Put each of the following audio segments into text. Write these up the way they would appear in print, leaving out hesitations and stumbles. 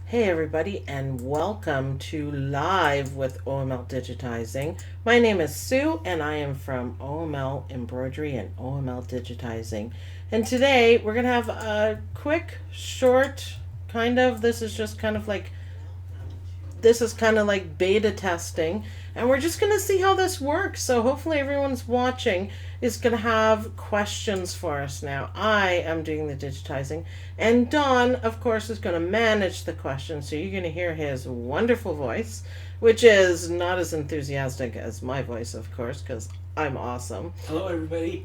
Hey everybody, and welcome to Live with OML Digitizing. My name is Sue and I am from OML Embroidery and OML Digitizing. And today we're going to have a quick, short, this is just this is kind of like beta testing, and we're just going to see how this works. So hopefully everyone's watching is going to have questions for us now. I am doing the digitizing, and Don, of course, is going to manage the questions. So you're going to hear his wonderful voice, which is not as enthusiastic as my voice, of course, because I'm awesome. Hello, everybody.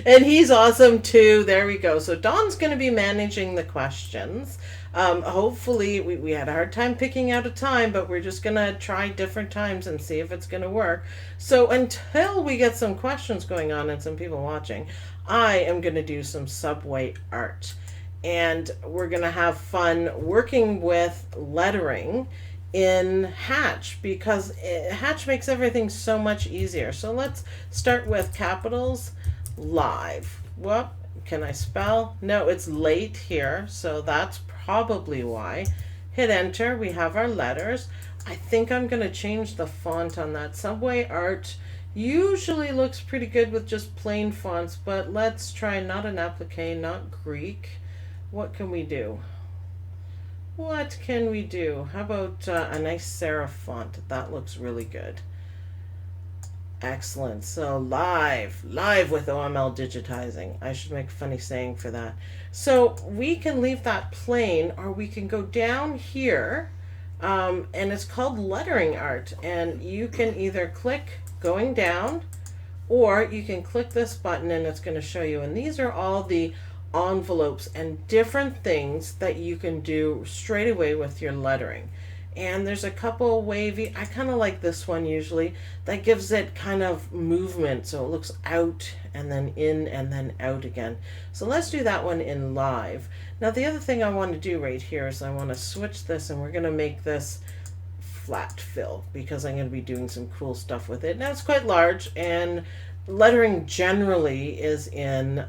And he's awesome too. There we go. So Don's going to be managing the questions. Hopefully, we had a hard time picking out a time, but we're just going to try different times and see if it's going to work. So until we get some questions going on and some people watching, I am going to do some subway art. And we're going to have fun working with lettering in Hatch because Hatch makes everything so much easier. So let's start with capitals. Live. What can I spell? No, it's late here, so that's probably why. Hit enter. We have our letters. I think I'm going to change the font on that. Subway art usually looks pretty good with just plain fonts, but let's try not an applique, not Greek. What can we do? What can we do? How about a nice serif font? That looks really good. Excellent. So live with OML digitizing. I should make a funny saying for that. So we can leave that plain, or we can go down here, and it's called lettering art. And you can either click going down, or you can click this button and it's going to show you. And these are all the envelopes and different things that you can do straight away with your lettering. And there's a couple wavy, I kind of like this one usually, that gives it kind of movement, so it looks out and then in and then out again. So let's do that one in live. Now the other thing I want to do right here is I want to switch this, and we're going to make this flat fill because I'm going to be doing some cool stuff with it. Now it's quite large, and lettering generally is in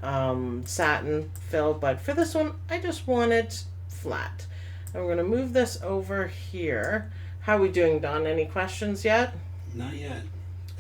satin fill, but for this one I just want it flat. And we're going to move this over here. How are we doing, Don? Any questions yet? Not yet.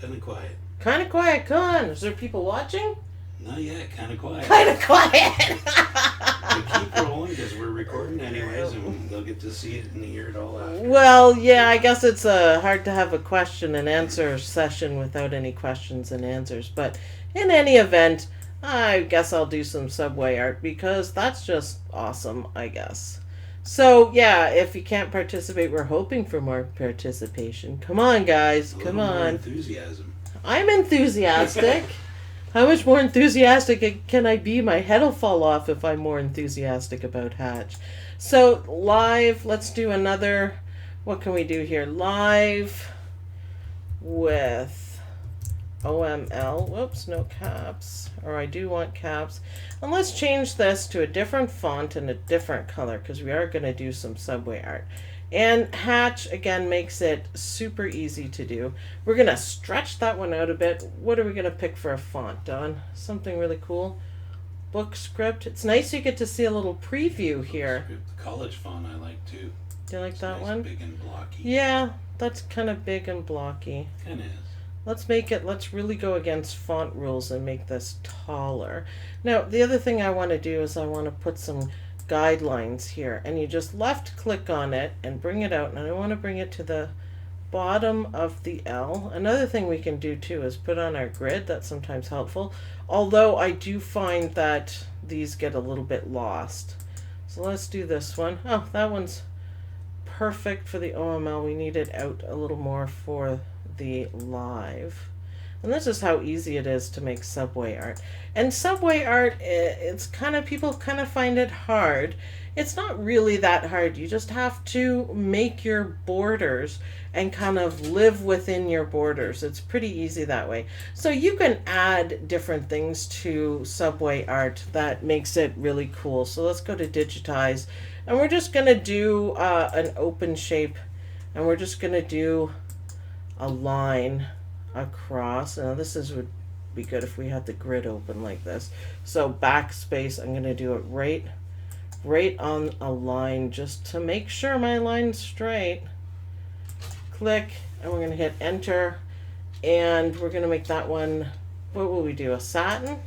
Kind of quiet. Kind of quiet. Come on. Is there people watching? Not yet. Kind of quiet. Kind of quiet. We keep rolling because we're recording anyways, and they'll get to see it and hear it all after. Well, yeah, I guess it's hard to have a question and answer session without any questions and answers. But in any event, I guess I'll do some subway art because that's just awesome, I guess. So, yeah, if you can't participate, we're hoping for more participation. Come on, guys. Come on. More enthusiasm. I'm enthusiastic. How much more enthusiastic can I be? My head will fall off if I'm more enthusiastic about Hatch. So, live, let's do another. What can we do here? Live with OML. Whoops, no caps. Or I do want caps. And let's change this to a different font and a different color because we are going to do some subway art. And Hatch, again, makes it super easy to do. We're going to stretch that one out a bit. What are we going to pick for a font, Don? Something really cool. Book script. It's nice you get to see a little preview here. The college font I like too. Do you like it's that nice, one? Big and blocky. Yeah, that's kind of big and blocky. Kind of is. Let's really go against font rules and make this taller. Now, the other thing I want to do is I want to put some guidelines here, and you just left click on it and bring it out, and I want to bring it to the bottom of the L. Another thing we can do too is put on our grid. That's sometimes helpful, although I do find that these get a little bit lost. So let's do this one. Oh, that one's perfect for the OML. We need it out a little more for the live. And this is how easy it is to make subway art. And subway art, it's kind of, people kind of find it hard. It's not really that hard. You just have to make your borders and kind of live within your borders. It's pretty easy that way. So you can add different things to subway art that makes it really cool. So let's go to digitize, and we're just going to do an open shape, and we're just going to do a line across. Now this would be good if we had the grid open like this. So backspace, I'm going to do it right right on a line just to make sure my line's straight. Click, and we're going to hit enter, and we're going to make that one, what will we do, a satin?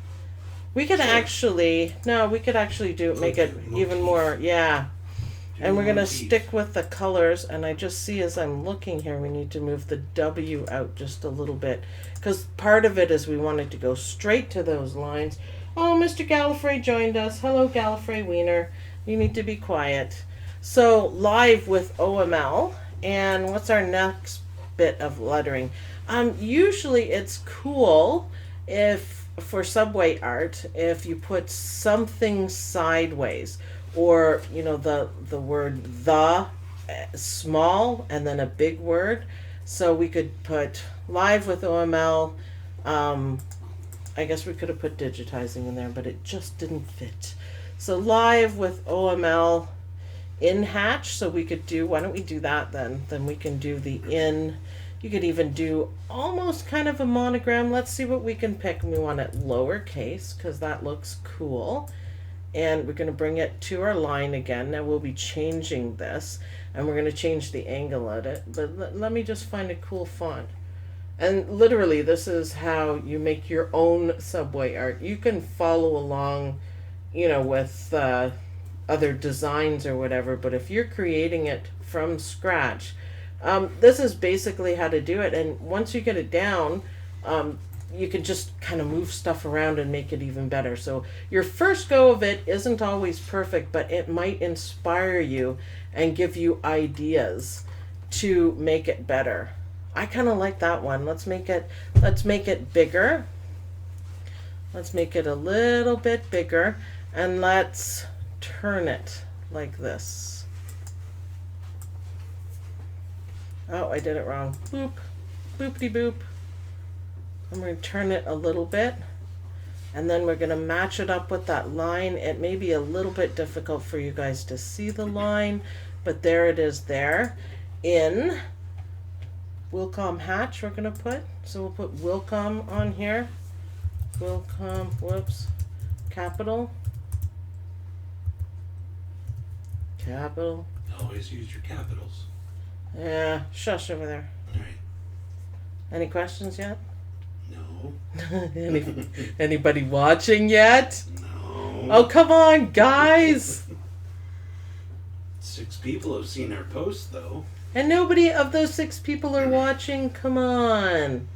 We could actually, no, we could actually make it even more, yeah. And we're going to stick with the colors, and I just see as I'm looking here, we need to move the W out just a little bit, because part of it is we want it to go straight to those lines. Oh, Mr. Gallifrey joined us. Hello, Gallifrey Wiener. You need to be quiet. So, live with OML, and what's our next bit of lettering? Usually it's cool if, for subway art, if you put something sideways, or the word the small and then a big word. So we could put live with OML. I guess we could have put digitizing in there, but it just didn't fit. So live with OML in Hatch. So we could do, why don't we do that then we can do the in. You could even do almost kind of a monogram. Let's see what we can pick. We want it lowercase because that looks cool. And we're going to bring it to our line again. Now we'll be changing this, and we're going to change the angle at it. But let me just find a cool font. And literally, this is how you make your own subway art. You can follow along, with other designs or whatever. But if you're creating it from scratch, this is basically how to do it. And once you get it down, you can just kind of move stuff around and make it even better. So your first go of it isn't always perfect, but it might inspire you and give you ideas to make it better. I kind of like that one. Let's make it bigger. Let's make it a little bit bigger, and let's turn it like this. Oh, I did it wrong. Boop. Boopity boop. I'm going to turn it a little bit, and then we're going to match it up with that line. It may be a little bit difficult for you guys to see the line, but there it is there. In Wilcom Hatch we're going to put, so we'll put Wilcom on here. Wilcom, whoops, capital. Always use your capitals. Yeah, shush over there. All right. Any questions yet? No. Anybody watching yet? No. Oh, come on, guys! 6 people have seen our post, though. And nobody of those 6 people are watching? Come on.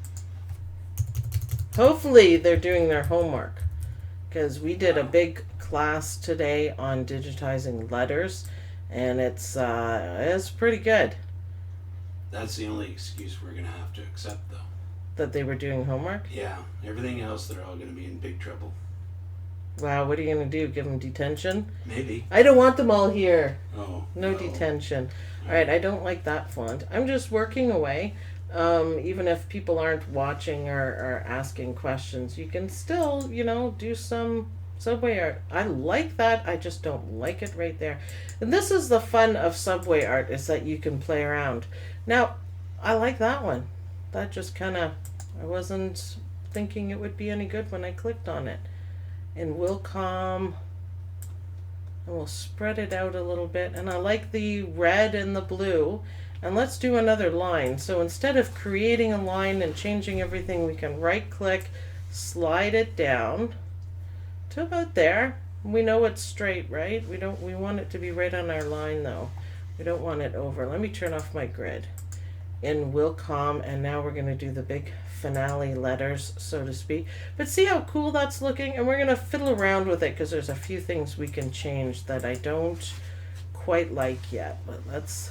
Hopefully they're doing their homework, because we did a big class today on digitizing letters, and it's pretty good. That's the only excuse we're going to have to accept, though. That they were doing homework? Yeah. Everything else, they're all going to be in big trouble. Wow, what are you going to do? Give them detention? Maybe. I don't want them all here. Oh. No detention. All right, I don't like that font. I'm just working away. Even if people aren't watching or asking questions, you can still, do some subway art. I like that. I just don't like it right there. And this is the fun of subway art, is that you can play around. Now, I like that one. That just kind of, I wasn't thinking it would be any good when I clicked on it. And Wilcom, and we'll spread it out a little bit. And I like the red and the blue. And let's do another line. So instead of creating a line and changing everything, we can right click, slide it down to about there. We know it's straight, right? We want it to be right on our line though. We don't want it over. Let me turn off my grid in Wilcom, and now we're going to do the big finale letters, so to speak. But see how cool that's looking? And we're going to fiddle around with it because there's a few things we can change that I don't quite like yet. But let's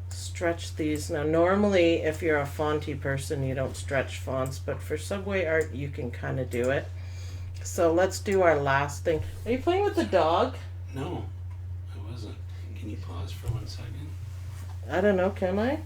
stretch these. Now normally if you're a fonty person you don't stretch fonts, but for subway art you can kind of do it. So let's do our last thing. Are you playing with the dog? No, I wasn't. Can you pause for 1 second? I don't know, can I?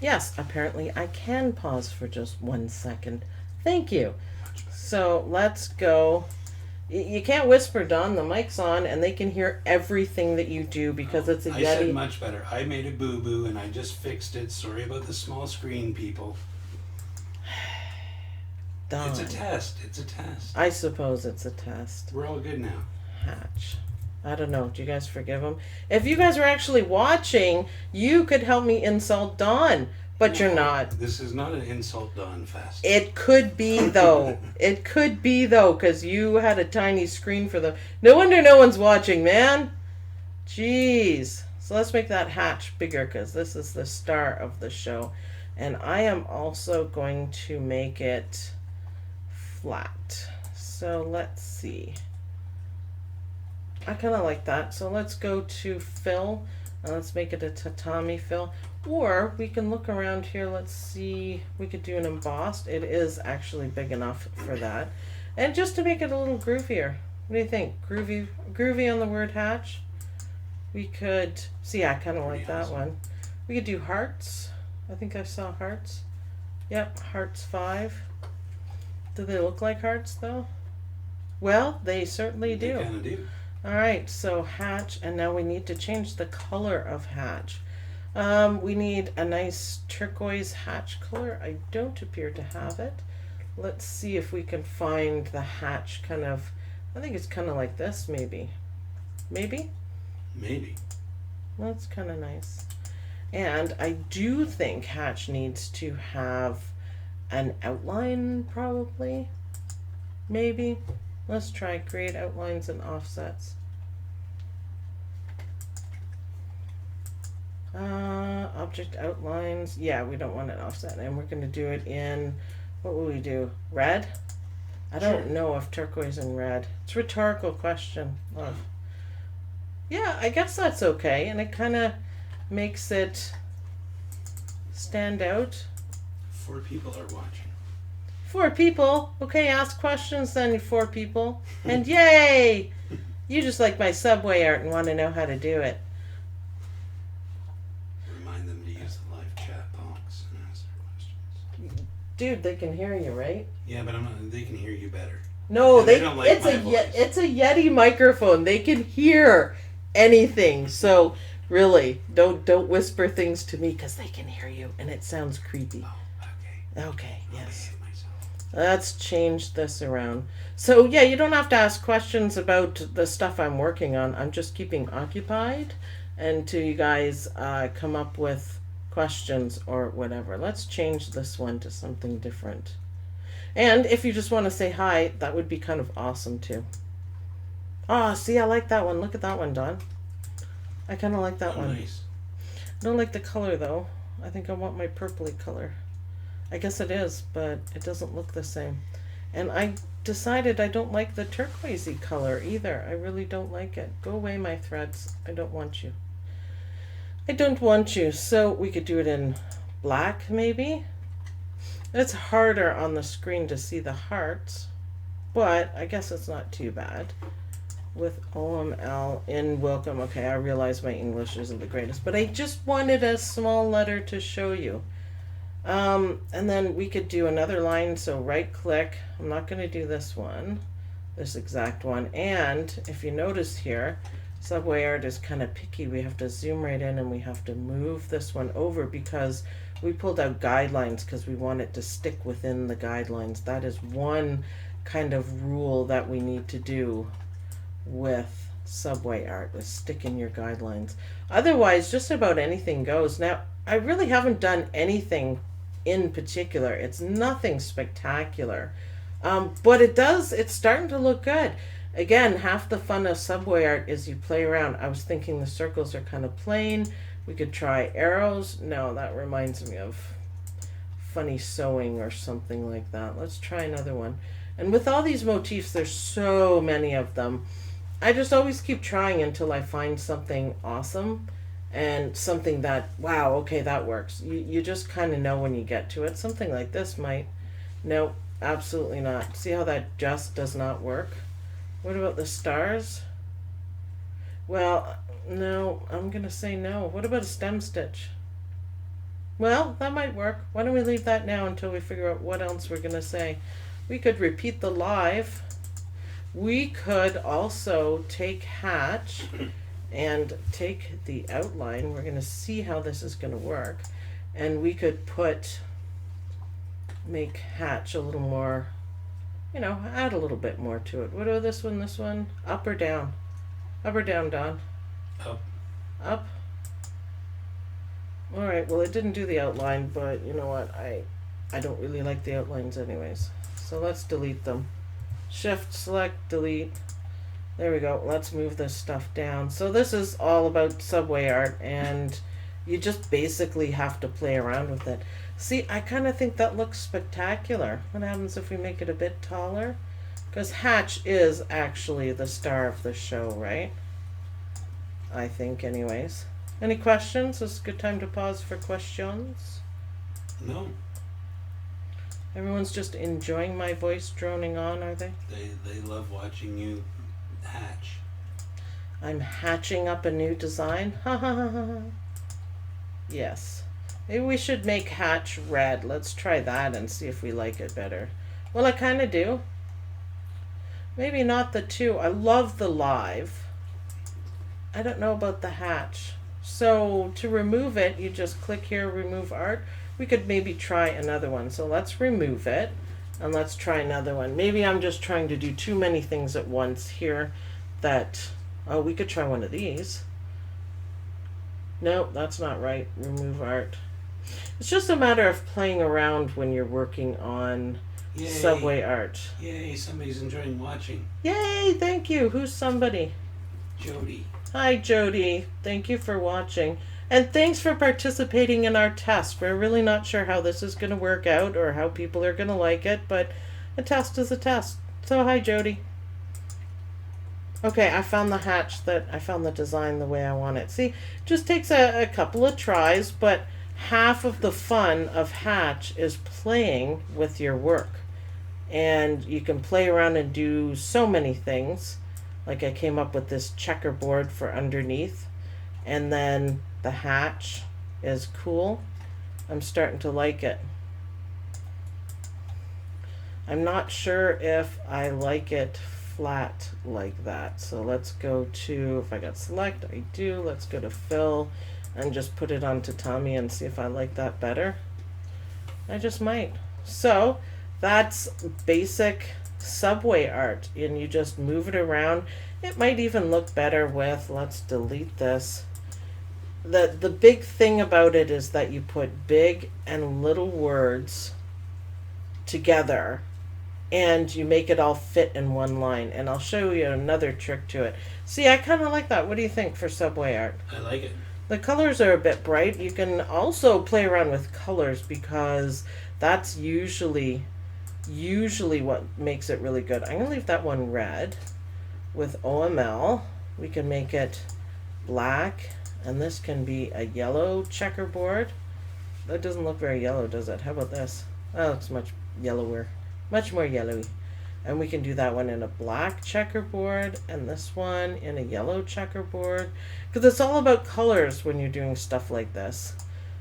Yes, apparently I can pause for just 1 second. Thank you. Much better. So let's go. You can't whisper, Don. The mic's on, and they can hear everything that you do because it's a I said Yeti. much better. I made a boo-boo and I just fixed it. Sorry about the small screen, people. Don. It's a test. It's a test. I suppose it's a test. We're all good now. Hatch. I don't know. Do you guys forgive him? If you guys were actually watching, you could help me insult Don, but you're not. This is not an insult Dawn fest. It could be though. It could be though, because you had a tiny screen for them. No wonder no one's watching, man. Jeez. So let's make that hatch bigger because this is the star of the show. And I am also going to make it flat. So let's see. I kind of like that. So let's go to fill. And let's make it a tatami fill. Or we can look around here. Let's see. We could do an embossed. It is actually big enough for that. And just to make it a little groovier. What do you think? Groovy on the word hatch? We could... See, I kind of like that awesome. one. We could do hearts. I think I saw hearts. Yep, hearts 5. Do they look like hearts, though? Well, they certainly do. They kind of do. All right, so hatch, and now we need to change the color of hatch. We need a nice turquoise hatch color. I don't appear to have it. Let's see if we can find the hatch kind of, I think it's kind of like this, maybe. Maybe? Maybe. Well, that's kind of nice. And I do think hatch needs to have an outline, probably. Maybe. Let's try create outlines and offsets. Object outlines. Yeah, we don't want an offset. And we're going to do it in, what will we do? Red? I don't know if turquoise and red. It's a rhetorical question. Love. Yeah, I guess that's okay. And it kind of makes it stand out. 4 people are watching. 4 people. Okay, ask questions then, 4 people. And yay! You just like my subway art and want to know how to do it. Remind them to use the live chat box and ask their questions. Dude, they can hear you, right? Yeah, but they can hear you better. No, And they don't like it's my a voice. it's a Yeti microphone. They can hear anything. So really, don't whisper things to me because they can hear you and it sounds creepy. Oh, okay. Okay, I'll yes. behave myself. Let's change this around. So yeah, you don't have to ask questions about the stuff I'm working on. I'm just keeping occupied until you guys come up with questions or whatever. Let's change this one to something different. And if you just want to say hi, that would be kind of awesome too. Oh, see, I like that one. Look at that one, Don. I kind of like that one. Nice. I don't like the color though. I think I want my purpley color. I guess it is, but it doesn't look the same. And I decided I don't like the turquoisey color either. I really don't like it. Go away, my threads. I don't want you. I don't want you. So we could do it in black, maybe. It's harder on the screen to see the hearts, but I guess it's not too bad. With OML in Wilcom. Okay, I realize my English isn't the greatest, but I just wanted a small letter to show you. And then we could do another line, so right click. I'm not going to do this one, this exact one. And if you notice here, Subway Art is kind of picky. We have to zoom right in and we have to move this one over because we pulled out guidelines because we want it to stick within the guidelines. That is one kind of rule that we need to do with Subway Art, is stick in your guidelines. Otherwise, just about anything goes. Now, I really haven't done anything in particular. It's nothing spectacular. But it's starting to look good. Again, half the fun of Subway Art is you play around. I was thinking the circles are kind of plain. We could try arrows. No, that reminds me of funny sewing or something like that. Let's try another one. And with all these motifs, there's so many of them. I just always keep trying until I find something awesome and something that, wow, okay, that works. You just kind of know when you get to it. Something like this might. Nope, absolutely not. See how that just does not work? What about the stars? Well, no, I'm going to say no. What about a stem stitch? Well, that might work. Why don't we leave that now until we figure out what else we're going to say? We could repeat the live. We could also take Hatch and take the outline. We're going to see how this is going to work. And we could make Hatch a little more, add a little bit more to it. What about this one? Up or down? Up or down, Don? Up. Up? Alright, well it didn't do the outline, but you know what? I don't really like the outlines anyways. So let's delete them. Shift, select, delete. There we go. Let's move this stuff down. So this is all about subway art, and you just basically have to play around with it. See, I kind of think that looks spectacular. What happens if we make it a bit taller? Because Hatch is actually the star of the show, right? I think anyways. Any questions? This is a good time to pause for questions. No. Everyone's just enjoying my voice droning on, are they? They love watching you hatch. I'm hatching up a new design. Ha ha ha ha. Yes. Maybe we should make Hatch red. Let's try that and see if we like it better. Well, I kind of do. Maybe not the two. I love the live. I don't know about the Hatch. So to remove it, you just click here, remove art. We could maybe try another one. So let's remove it and let's try another one. Maybe I'm just trying to do too many things at once here that, oh, we could try one of these. Nope, that's not right. Remove art. It's just a matter of playing around when you're working on Yay. subway art. Yay, somebody's enjoying watching. Yay, thank you. Who's somebody? Jody. Hi, Jody. Thank you for watching. And thanks for participating in our test. We're really not sure how this is going to work out or how people are going to like it, but a test is a test. So, hi, Jody. Okay, I found the I found the design the way I want it. See, it just takes a couple of tries, but half of the fun of Hatch is playing with your work. And you can play around and do so many things. Like I came up with this checkerboard for underneath. And then the Hatch is cool. I'm starting to like it. I'm not sure if I like it flat like that. So let's go to, if I got select, I do. Let's go to fill and just put it on tatami and see if I like that better. I just might. So that's basic subway art, and you just move it around. It might even look better with, let's delete this. The big thing about it is that you put big and little words together and you make it all fit in one line. And I'll show you another trick to it. See, I kind of like that. What do you think for subway art? I like it. The colors are a bit bright. You can also play around with colors because that's usually what makes it really good. I'm going to leave that one red. With OML, we can make it black, and this can be a yellow checkerboard. That doesn't look very yellow, does it? How about this? Oh, it's much yellower. Much more yellowy. And we can do that one in a black checkerboard and this one in a yellow checkerboard. Because it's all about colors when you're doing stuff like this.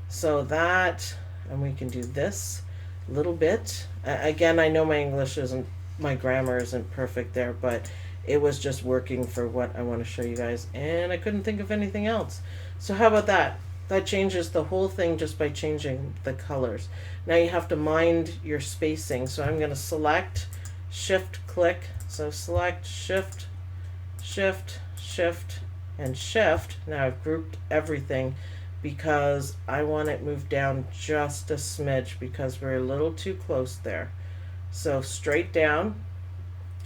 So that, and we can do this a little bit. Again, I know my grammar isn't perfect there, but it was just working for what I want to show you guys. And I couldn't think of anything else. So how about that? That changes the whole thing just by changing the colors. Now you have to mind your spacing. So I'm going to select, shift, click. So select, shift, shift, shift, and shift. Now I've grouped everything because I want it moved down just a smidge because we're a little too close there. So straight down,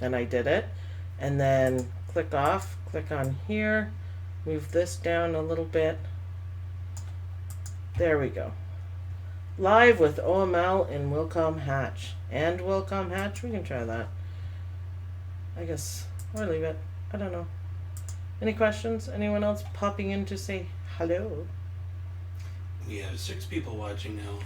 and I did it. And then click off, click on here, move this down a little bit. There we go. Live with OML in Wilcom Hatch. And Wilcom Hatch, we can try that. I guess, or leave it. I don't know. Any questions? Anyone else popping in to say hello? We have 6 people watching now.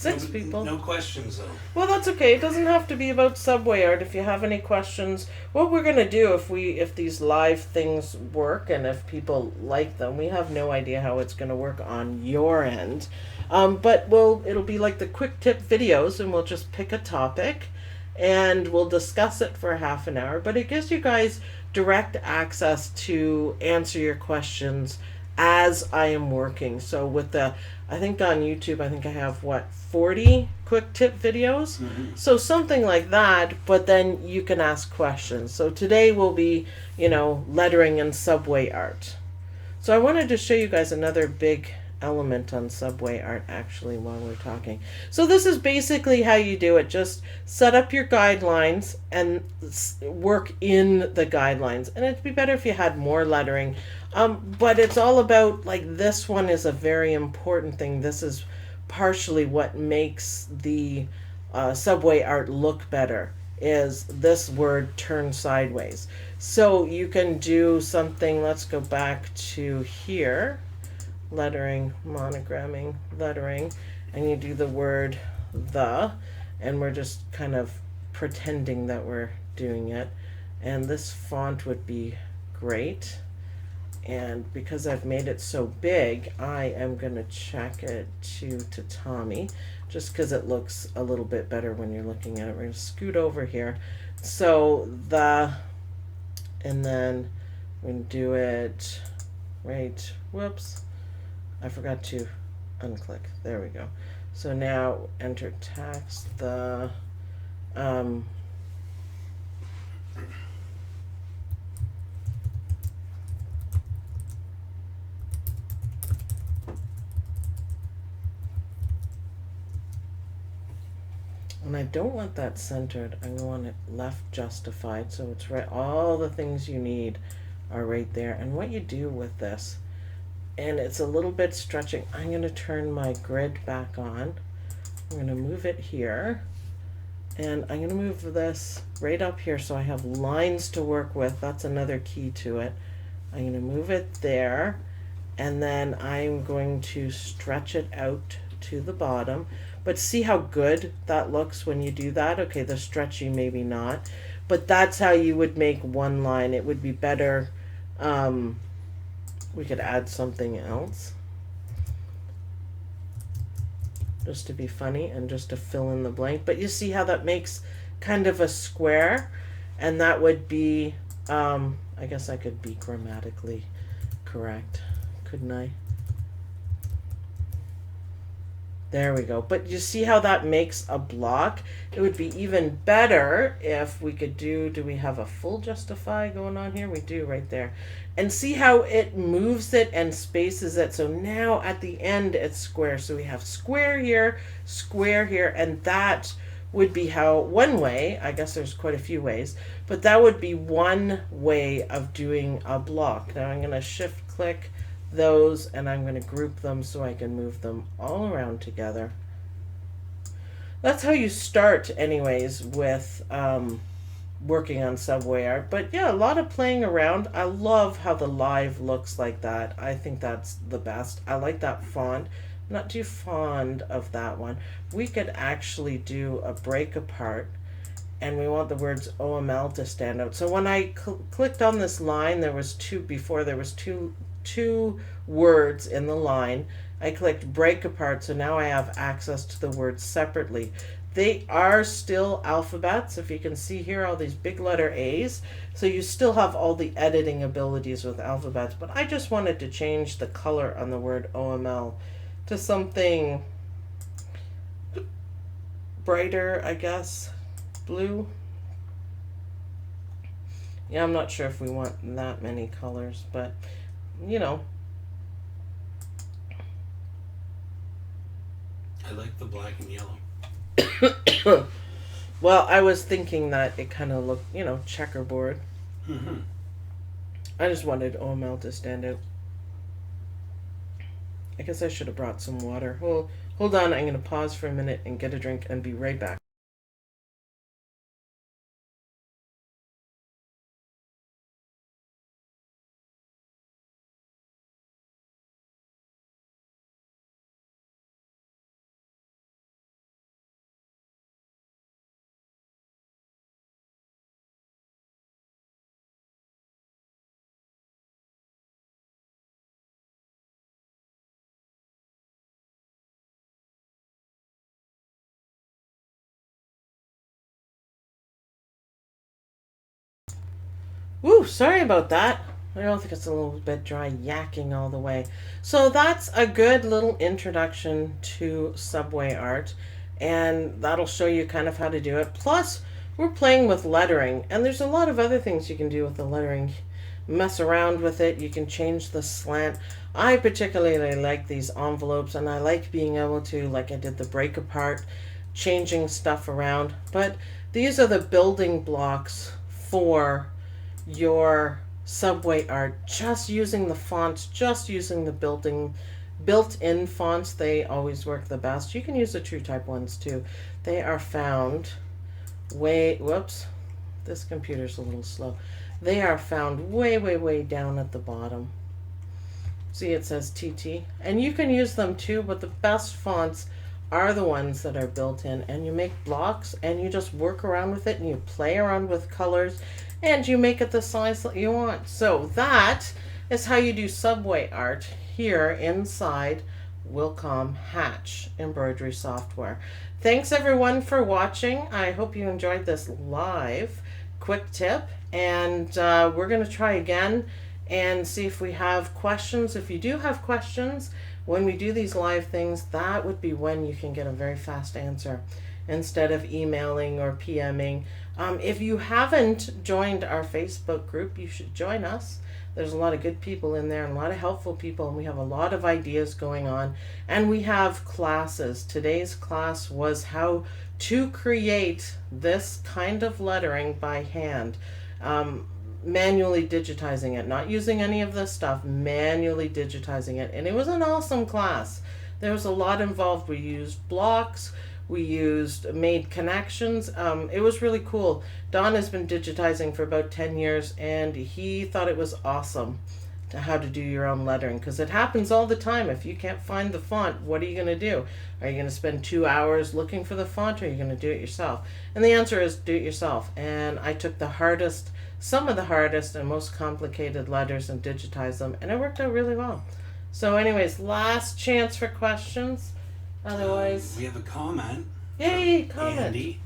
6 people. No questions though. Well, that's okay. It doesn't have to be about subway art. If you have any questions, what we're gonna do if these live things work and if people like them, we have no idea how it's gonna work on your end. But it'll be like the quick tip videos, and we'll just pick a topic, and we'll discuss it for half an hour. But it gives you guys direct access to answer your questions as I am working. So I think on YouTube, I think I have 40 quick tip videos. Mm-hmm. So something like that, but then you can ask questions. So today will be, lettering and subway art. So I wanted to show you guys another big element on subway art actually while we're talking. So this is basically how you do it. Just set up your guidelines and work in the guidelines. And it'd be better if you had more lettering. But it's all about, like, this one is a very important thing. This is partially what makes the subway art look better, is this word turn sideways. So you can do something, let's go back to here, lettering, monogramming, lettering, and you do the word the, and we're just kind of pretending that we're doing it. And this font would be great. And because I've made it so big, I am going to check it to Tatami, just because it looks a little bit better when you're looking at it. We're going to scoot over here. So and then we're going to do it right, whoops, I forgot to unclick. There we go. So now enter text, and I don't want that centered. I want it left justified, so it's right. All the things you need are right there. And what you do with this, and it's a little bit stretching. I'm going to turn my grid back on. I'm going to move it here. And I'm going to move this right up here so I have lines to work with. That's another key to it. I'm going to move it there. And then I'm going to stretch it out to the bottom. But see how good that looks when you do that? Okay, the stretchy maybe not. But that's how you would make one line. It would be better. We could add something else just to be funny and just to fill in the blank. But you see how that makes kind of a square? And that would be, I guess I could be grammatically correct, couldn't I? There we go. But you see how that makes a block? It would be even better if we could do we have a full justify going on here? We do right there. And see how it moves it and spaces it. So now at the end it's square. So we have square here, and that would be how one way, I guess there's quite a few ways, but that would be one way of doing a block. Now I'm going to shift click those and I'm going to group them so I can move them all around together. That's how you start anyways with working on subway art. But yeah, a lot of playing around. I love how the live looks like that. I think that's the best. I like that font. I'm not too fond of that one. We could actually do a break apart, and we want the words OML to stand out. So when I clicked on this line, there was two words in the line. I clicked break apart, so now I have access to the words separately. They are still alphabets. If you can see here, all these big letter A's. So you still have all the editing abilities with alphabets, but I just wanted to change the color on the word OML to something brighter, I guess. Blue. Yeah, I'm not sure if we want that many colors, but you know. I like the black and yellow. Well, I was thinking that it kind of looked, checkerboard. Mm-hmm. I just wanted OML to stand out. I guess I should have brought some water. Well, hold on, I'm going to pause for a minute and get a drink and be right back. Whew, sorry about that. I don't think it's a little bit dry yakking all the way. So that's a good little introduction to subway art, and that'll show you kind of how to do it. Plus, we're playing with lettering, and there's a lot of other things you can do with the lettering. Mess around with it. You can change the slant. I particularly like these envelopes, and I like being able to, like I did the break apart, changing stuff around. But these are the building blocks for your subway art, just using the fonts, just using the built-in fonts. They always work the best. You can use the true type ones too. They are found whoops, this computer's a little slow. They are found way down at the bottom. See, it says TT, and you can use them too, but the best fonts are the ones that are built in, and you make blocks and you just work around with it and you play around with colors and you make it the size that you want. So that is how you do subway art here inside Wilcom Hatch embroidery software. Thanks everyone for watching. I hope you enjoyed this live quick tip, and we're going to try again and see if we have questions. If you do have questions when we do these live things, that would be when you can get a very fast answer instead of emailing or PMing. If you haven't joined our Facebook group, you should join us. There's a lot of good people in there and a lot of helpful people, and we have a lot of ideas going on, and we have classes. Today's class was how to create this kind of lettering by hand, manually digitizing it, not using any of this stuff, manually digitizing it, and it was an awesome class. There was a lot involved. We used blocks, we made connections. It was really cool. Don has been digitizing for about 10 years, and he thought it was awesome to how to do your own lettering, because it happens all the time. If you can't find the font, what are you going to do? Are you going to spend 2 hours looking for the font, or are you going to do it yourself? And the answer is do it yourself. And I took some of the hardest and most complicated letters and digitized them, and it worked out really well. So anyways, last chance for questions. Otherwise, we have a comment. Yay, comment. Andy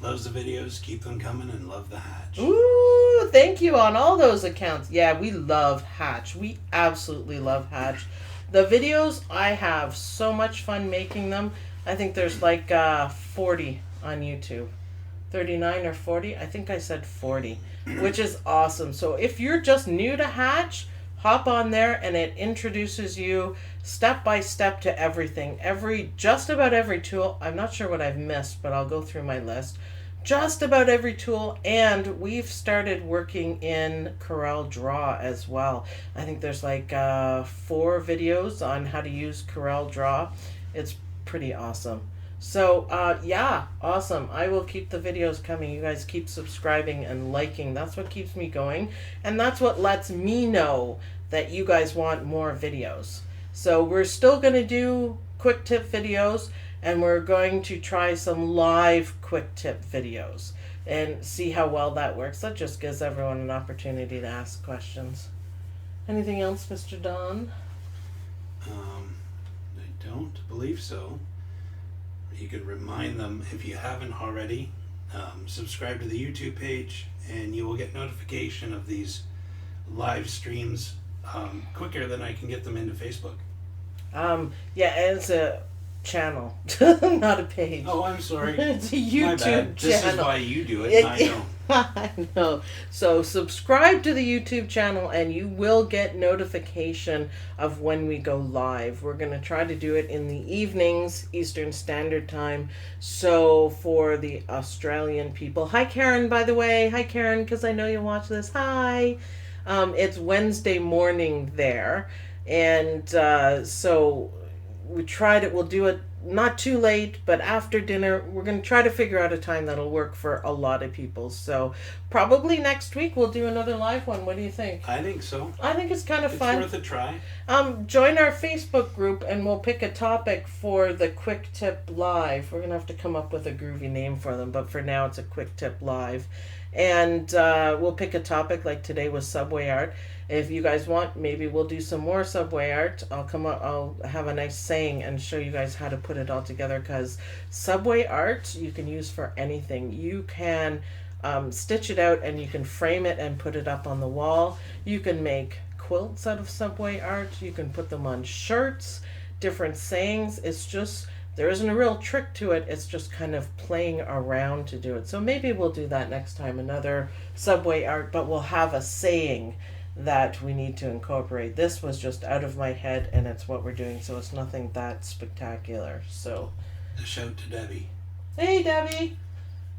loves the videos, keep them coming, and love the Hatch. Ooh, thank you on all those accounts. Yeah, we love Hatch. We absolutely love Hatch. The videos, I have so much fun making them. I think there's like 40 on YouTube. 39 or 40? I think I said 40, which is awesome. So if you're just new to Hatch, hop on there and it introduces you step by step to everything. Just about every tool. I'm not sure what I've missed, but I'll go through my list. Just about every tool, and we've started working in Corel Draw as well. I think there's like 4 videos on how to use Corel Draw. It's pretty awesome. So yeah, awesome. I will keep the videos coming. You guys keep subscribing and liking. That's what keeps me going, and that's what lets me know that you guys want more videos. So we're still going to do quick tip videos, and we're going to try some live quick tip videos and see how well that works. That just gives everyone an opportunity to ask questions. Anything else, Mr. Don? I don't believe so. You could remind them, if you haven't already, subscribe to the YouTube page, and you will get notification of these live streams quicker than I can get them into Facebook. Yeah, it's a channel, not a page. Oh, I'm sorry. It's a YouTube My bad. channel. This is why you do it, and I know. I know. So subscribe to the YouTube channel and you will get notification of when we go live. We're going to try to do it in the evenings, Eastern Standard Time. So for the Australian people, hi Karen, by the way. Hi Karen, because I know you watch this. Hi. It's Wednesday morning there. And so we'll do it not too late, but after dinner. We're going to try to figure out a time that'll work for a lot of people. So probably next week we'll do another live one. What do you think? I think so. I think it's kind of fun. It's worth a try. Join our Facebook group and we'll pick a topic for the Quick Tip Live. We're going to have to come up with a groovy name for them, but for now it's a Quick Tip Live. And we'll pick a topic, like today was subway art. If you guys want, maybe we'll do some more subway art. I'll have a nice saying and show you guys how to put it all together, because subway art you can use for anything. You can stitch it out, and you can frame it and put it up on the wall. You can make quilts out of subway art. You can put them on shirts, different sayings. It's just, there isn't a real trick to it. It's just kind of playing around to do it. So maybe we'll do that next time, another subway art, but we'll have a saying that we need to incorporate. This was just out of my head, and it's what we're doing, so it's nothing that spectacular. So A shout to Debbie hey, Debbie.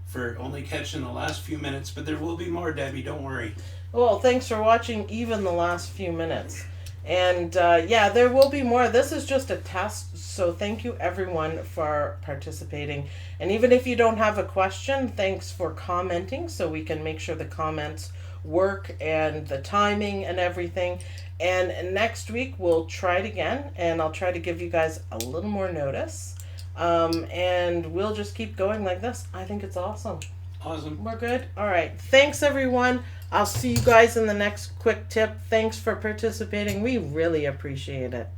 for only catching the last few minutes, but there will be more, Debbie, don't worry. Well, thanks for watching even the last few minutes. And yeah, there will be more. This is just a test, so thank you everyone for participating. And even if you don't have a question, thanks for commenting, so we can make sure the comments work and the timing and everything. And next week we'll try it again, and I'll try to give you guys a little more notice. And we'll just keep going like this. I think it's awesome. Awesome. We're good? All right. Thanks, everyone. I'll see you guys in the next quick tip. Thanks for participating. We really appreciate it.